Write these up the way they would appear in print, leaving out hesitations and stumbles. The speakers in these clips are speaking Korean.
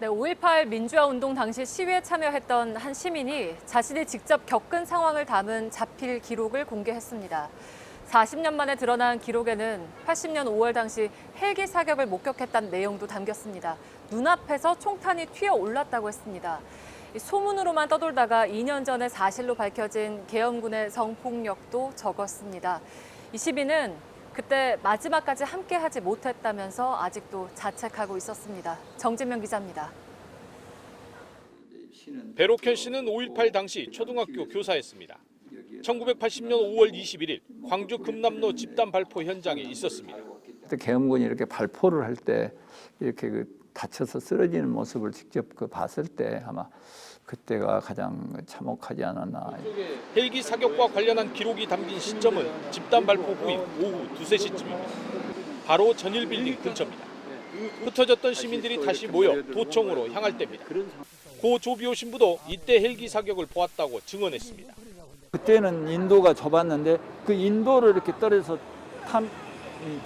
네, 5.18 민주화 운동 당시 시위에 참여했던 한 시민이 자신이 직접 겪은 상황을 담은 자필 기록을 공개했습니다. 40년 만에 드러난 기록에는 80년 5월 당시 헬기 사격을 목격했다는 내용도 담겼습니다. 눈앞에서 총탄이 튀어 올랐다고 했습니다. 소문으로만 떠돌다가 2년 전에 사실로 밝혀진 계엄군의 성폭력도 적었습니다. 이 시민은 그때 마지막까지 함께하지 못했다면서 아직도 자책하고 있었습니다. 정진명 기자입니다. 배록현 씨는 5.18 당시 초등학교 교사였습니다. 1980년 5월 21일 광주 금남로 집단 발포 현장에 있었습니다. 그때 계엄군이 이렇게 발포를 할 때 이렇게 다쳐서 쓰러지는 모습을 직접 봤을 때 아마 그때가 가장 참혹하지 않았나. 헬기 사격과 관련한 기록이 담긴 시점은 집단 발포 후인 오후 2, 3시쯤입니다. 바로 전일 빌딩 근처입니다. 흩어졌던 시민들이 다시 모여 도청으로 향할 때입니다. 고 조비오 신부도 이때 헬기 사격을 보았다고 증언했습니다. 그때는 인도가 좁았는데 그 인도를 이렇게 떨어져서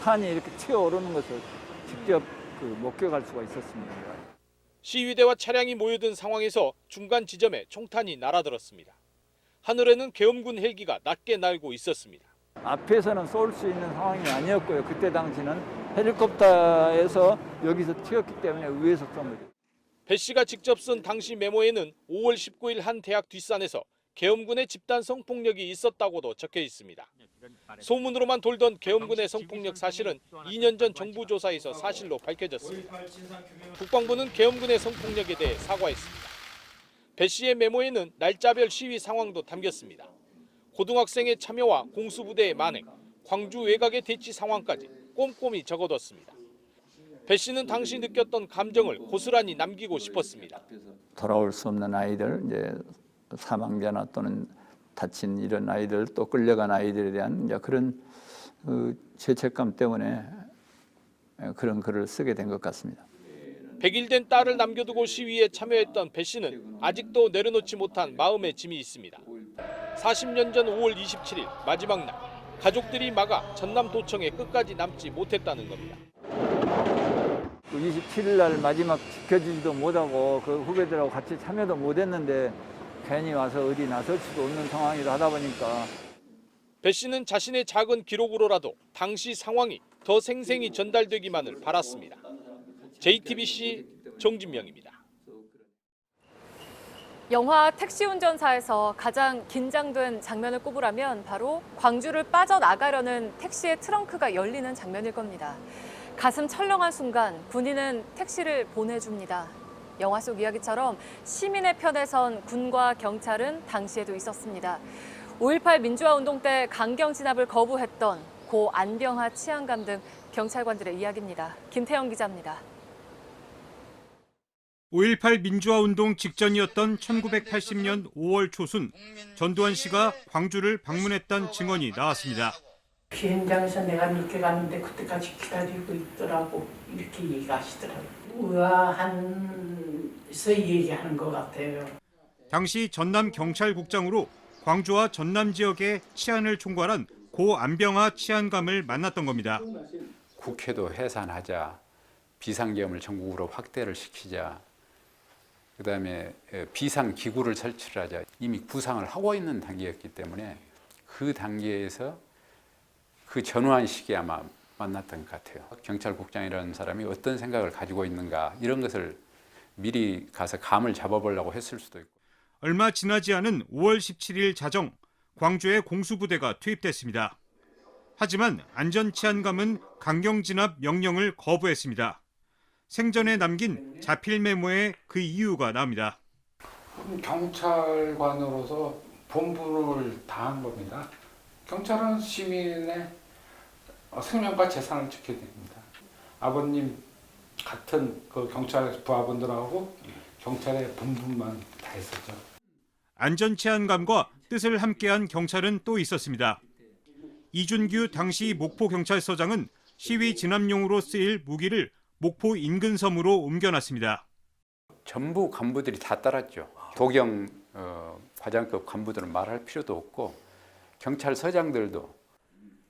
탄이 이렇게 튀어오르는 것을 직접 목격할 수가 있었습니다. 시위대와 차량이 모여든 상황에서 중간 지점에 총탄이 날아들었습니다. 하늘에는 계엄군 헬기가 낮게 날고 있었습니다. 앞에서는 쏠 수 있는 상황이 아니었고요. 그때 당시는 헬리콥터에서 여기서 튀었기 때문에 위에서 쏜 거죠. 배 씨가 직접 쓴 당시 메모에는 5월 19일 한 대학 뒷산에서 계엄군의 집단 성폭력이 있었다고도 적혀 있습니다. 소문으로만 돌던 계엄군의 성폭력 사실은 2년 전 정부 조사에서 사실로 밝혀졌습니다. 국방부는 계엄군의 성폭력에 대해 사과했습니다. 배 씨의 메모에는 날짜별 시위 상황도 담겼습니다. 고등학생의 참여와 공수부대의 만행, 광주 외곽의 대치 상황까지 꼼꼼히 적어뒀습니다. 배 씨는 당시 느꼈던 감정을 고스란히 남기고 싶었습니다. 돌아올 수 없는 아이들, 이제 사망자나 또는 다친 이런 아이들, 또 끌려간 아이들에 대한 이제 그런 죄책감 때문에 그런 글을 쓰게 된 것 같습니다. 100일 된 딸을 남겨두고 시위에 참여했던 배 씨는 아직도 내려놓지 못한 마음의 짐이 있습니다. 40년 전 5월 27일 마지막 날, 가족들이 막아 전남도청에 끝까지 남지 못했다는 겁니다. 27일 날 마지막 지켜주지도 못하고 그 후배들하고 같이 참여도 못했는데 괜히 와서 어디 나설 수도 없는 상황이라 하다 보니까. 배 씨는 자신의 작은 기록으로라도 당시 상황이 더 생생히 전달되기만을 바랐습니다. JTBC 정진명입니다. 영화 택시 운전사에서 가장 긴장된 장면을 꼽으라면 바로 광주를 빠져나가려는 택시의 트렁크가 열리는 장면일 겁니다. 가슴 철렁한 순간 군인은 택시를 보내줍니다. 영화 속 이야기처럼 시민의 편에 선 군과 경찰은 당시에도 있었습니다. 5.18 민주화 운동 때 강경 진압을 거부했던 고 안병하 치안감 등 경찰관들의 이야기입니다. 김태영 기자입니다. 5.18 민주화 운동 직전이었던 1980년 5월 초순, 전두환 씨가 광주를 방문했던 증언이 나왔습니다. 비행장에서 내가 늦게 갔는데 그때까지 기다리고 있더라고, 이렇게 얘기하시더라고요. 의아해서 얘기하는 것 같아요. 당시 전남경찰국장으로 광주와 전남 지역의 치안을 총괄한 고 안병하 치안감을 만났던 겁니다. 국회도 해산하자, 비상계엄을 전국으로 확대를 시키자, 그다음에 비상기구를 설치를 하자. 이미 구상을 하고 있는 단계였기 때문에 그 단계에서 그 전후한 시기에 아마 만났던 것 같아요. 경찰국장이라는 사람이 어떤 생각을 가지고 있는가, 이런 것을 미리 가서 감을 잡아보려고 했을 수도 있고. 얼마 지나지 않은 5월 17일 자정, 광주에 공수부대가 투입됐습니다. 하지만 안전치안감은 강경진압 명령을 거부했습니다. 생전에 남긴 자필 메모에 그 이유가 나옵니다. 경찰관으로서 본분을 다한 겁니다. 경찰은 시민의 생명과 재산을 지켜야 됩니다. 아버님 같은 그 경찰 부하분들하고 경찰의 본분만 다했었죠. 안전치안감과 뜻을 함께한 경찰은 또 있었습니다. 이준규 당시 목포경찰서장은 시위 진압용으로 쓰일 무기를 목포 인근 섬으로 옮겨놨습니다. 전부 간부들이 다 따랐죠. 도경 과장급 간부들은 말할 필요도 없고 경찰서장들도.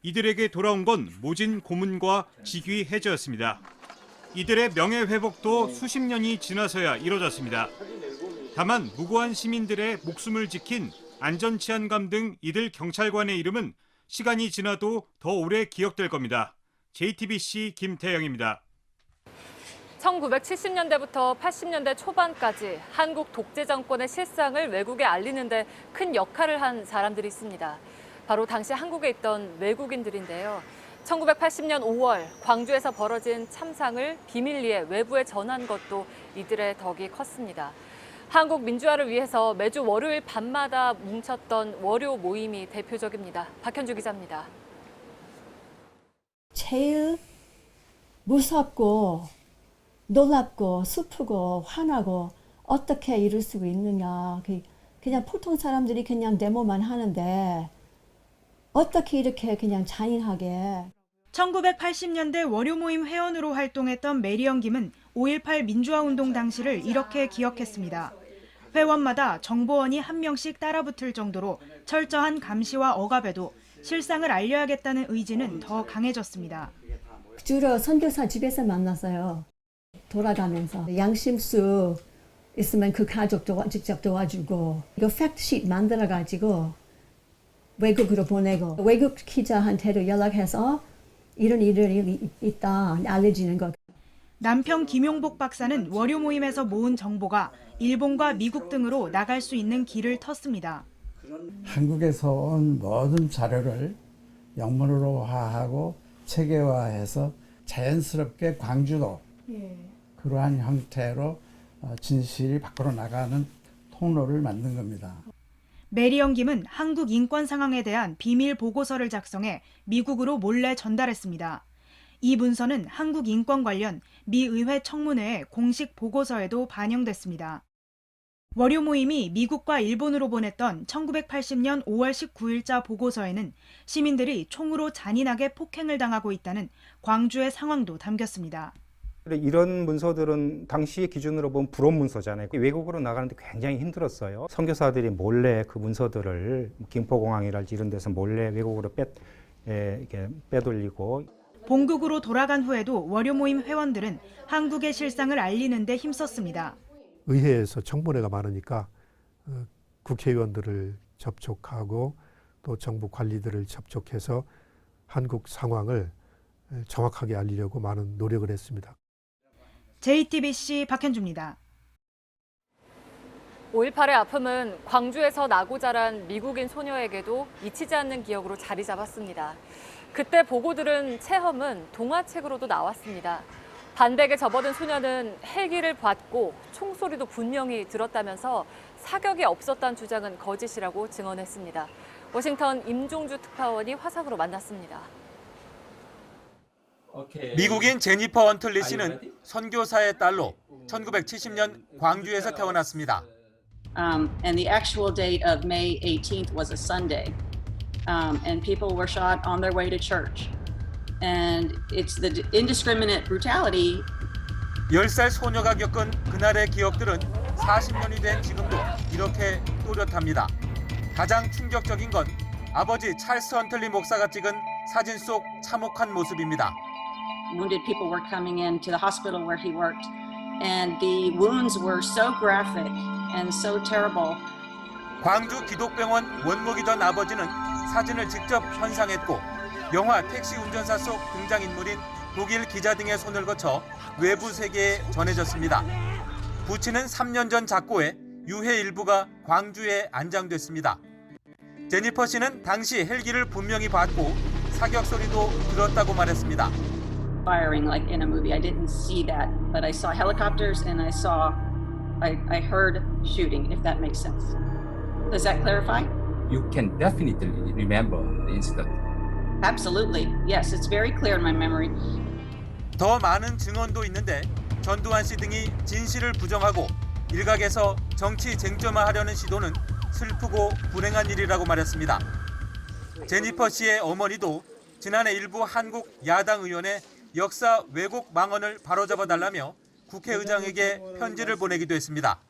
이들에게 돌아온 건 모진 고문과 직위 해제였습니다. 이들의 명예 회복도 수십 년이 지나서야 이뤄졌습니다. 다만 무고한 시민들의 목숨을 지킨 안전치안감 등 이들 경찰관의 이름은 시간이 지나도 더 오래 기억될 겁니다. JTBC 김태영입니다. 1970년대부터 80년대 초반까지 한국 독재 정권의 실상을 외국에 알리는 데 큰 역할을 한 사람들이 있습니다. 바로 당시 한국에 있던 외국인들인데요. 1980년 5월 광주에서 벌어진 참상을 비밀리에 외부에 전한 것도 이들의 덕이 컸습니다. 한국 민주화를 위해서 매주 월요일 밤마다 뭉쳤던 월요 모임이 대표적입니다. 박현주 기자입니다. 제일 무섭고 놀랍고 슬프고 화나고 어떻게 이럴 수 있느냐. 그냥 보통 사람들이 그냥 데모만 하는데 어떻게 이렇게 그냥 잔인하게. 1980년대 월요 모임 회원으로 활동했던 메리언 김은 5.18 민주화 운동 당시를 이렇게 기억했습니다. 회원마다 정보원이 한 명씩 따라붙을 정도로 철저한 감시와 억압에도 실상을 알려야겠다는 의지는 더 강해졌습니다. 주로 선교사 집에서 만났어요. 돌아가면서 양심수 있으면 그 가족도 직접 도와주고 이거 팩트시트 만들어가지고 외국으로 보내고 외국 기자한테도 연락해서 이런 일이 있다 알려지는 것. 남편 김용복 박사는 월요 모임에서 모은 정보가 일본과 미국 등으로 나갈 수 있는 길을 텄습니다. 한국에서 온 모든 자료를 영문으로화하고 체계화해서 자연스럽게 광주도 그러한 형태로 진실이 밖으로 나가는 통로를 만든 겁니다. 메리언 김은 한국 인권 상황에 대한 비밀 보고서를 작성해 미국으로 몰래 전달했습니다. 이 문서는 한국 인권 관련 미 의회 청문회의 공식 보고서에도 반영됐습니다. 월요 모임이 미국과 일본으로 보냈던 1980년 5월 19일자 보고서에는 시민들이 총으로 잔인하게 폭행을 당하고 있다는 광주의 상황도 담겼습니다. 이런 문서들은 당시의 기준으로 보면 불온 문서잖아요. 외국으로 나가는데 굉장히 힘들었어요. 선교사들이 몰래 그 문서들을 김포공항이랄지 이런 데서 몰래 외국으로 빼돌리고. 본국으로 돌아간 후에도 월요 모임 회원들은 한국의 실상을 알리는 데 힘썼습니다. 의회에서 청문회가 많으니까 국회의원들을 접촉하고 또 정부 관리들을 접촉해서 한국 상황을 정확하게 알리려고 많은 노력을 했습니다. JTBC 박현주입니다. 5.18의 아픔은 광주에서 나고 자란 미국인 소녀에게도 잊히지 않는 기억으로 자리 잡았습니다. 그때 보고 들은 체험은 동화책으로도 나왔습니다. 반백에 접어든 소녀는 헬기를 봤고 총소리도 분명히 들었다면서 사격이 없었다는 주장은 거짓이라고 증언했습니다. 워싱턴 임종주 특파원이 화상으로 만났습니다. 미국인 제니퍼 언틀리 씨는 선교사의 딸로 1970년 광주에서 태어났습니다. And the actual date of May 18th was a Sunday. And people were shot on their way to church. And it's the indiscriminate brutality. 10살 소녀가 겪은 그날의 기억들은 40년이 된 지금도 이렇게 또렷합니다. 가장 충격적인 건 아버지 찰스 헌틀리 목사가 찍은 사진 속 참혹한 모습입니다. Wounded people were coming into the hospital where he worked, and the wounds were so graphic and so terrible. 광주 기독병원 원목이던 아버지는 사진을 직접 현상했고 영화 택시 운전사 속 등장인물인 독일 기자 등의 손을 거쳐 외부 세계에 전해졌습니다. 부친은 3년 전 작고에 유해 일부가 광주에 안장됐습니다. 제니퍼 씨는 당시 헬기를 분명히 봤고 사격 소리도 들었다고 말했습니다. Firing like in a movie. I didn't see that, but I saw helicopters and I heard shooting, if that makes sense. Does that clarify? You can definitely remember the incident. Absolutely. Yes, it's very clear in my memory. 더 많은 증언도 있는데 전두환 씨 등이 진실을 부정하고 일각에서 정치 쟁점화하려는 시도는 슬프고 불행한 일이라고 말했습니다. 제니퍼 씨의 어머니도 지난해 일부 한국 야당 의원의 역사 왜곡 망언을 바로잡아달라며 국회의장에게 편지를 보내기도 했습니다.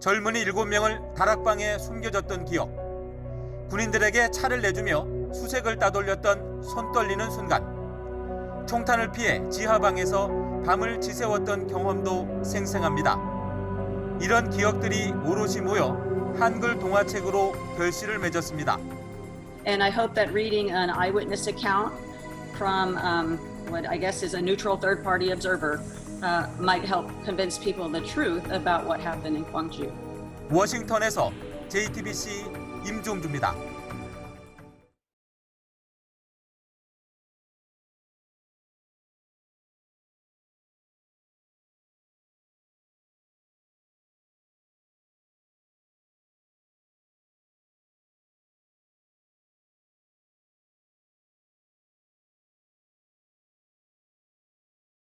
젊은이 7명을 다락방에 숨겨졌던 기억, 군인들에게 차를 내주며 수색을 따돌렸던 손 떨리는 순간, 총탄을 피해 지하방에서 밤을 지새웠던 경험도 생생합니다. 이런 기억들이 오롯이 모여 한글 동화책으로 결실을 맺었습니다. And I hope that reading an eyewitness account from what I guess is a neutral third-party observer might help convince people the truth about what happened in Gwangju. 워싱턴에서 JTBC 임종주입니다.